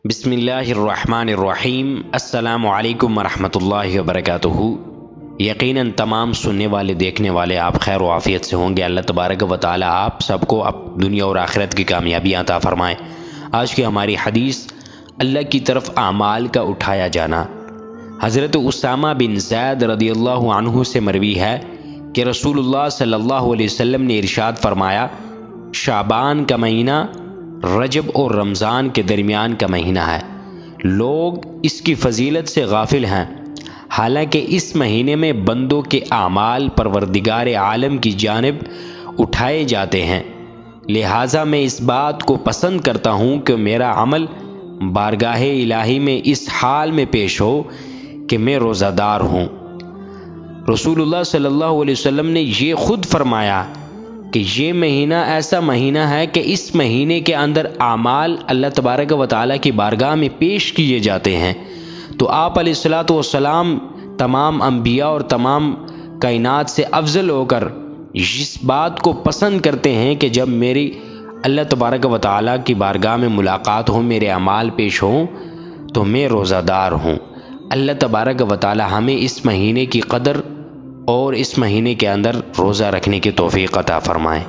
بسم اللہ الرحمن الرحیم۔ السلام علیکم ورحمۃ اللہ وبرکاتہ۔ یقیناً تمام سننے والے دیکھنے والے آپ خیر و عافیت سے ہوں گے۔ اللہ تبارک و تعالی آپ سب کو دنیا اور آخرت کی کامیابی عطا فرمائے۔ آج کی ہماری حدیث اللہ کی طرف اعمال کا اٹھایا جانا۔ حضرت اسامہ بن زید رضی اللہ عنہ سے مروی ہے کہ رسول اللہ صلی اللہ علیہ وسلم نے ارشاد فرمایا، شعبان کا مہینہ رجب اور رمضان کے درمیان کا مہینہ ہے، لوگ اس کی فضیلت سے غافل ہیں، حالانکہ اس مہینے میں بندوں کے اعمال پروردگار عالم کی جانب اٹھائے جاتے ہیں، لہٰذا میں اس بات کو پسند کرتا ہوں کہ میرا عمل بارگاہ الہی میں اس حال میں پیش ہو کہ میں روزہ دار ہوں۔ رسول اللہ صلی اللہ علیہ وسلم نے یہ خود فرمایا کہ یہ مہینہ ایسا مہینہ ہے کہ اس مہینے کے اندر اعمال اللہ تبارک و تعالیٰ کی بارگاہ میں پیش کیے جاتے ہیں۔ تو آپ علیہ الصلوۃ والسلام تمام انبیاء اور تمام کائنات سے افضل ہو کر اس بات کو پسند کرتے ہیں کہ جب میری اللہ تبارک و تعالیٰ کی بارگاہ میں ملاقات ہو، میرے اعمال پیش ہوں تو میں روزہ دار ہوں۔ اللہ تبارک و تعالیٰ ہمیں اس مہینے کی قدر اور اس مہینے کے اندر روزہ رکھنے کی توفیق عطا فرمائے۔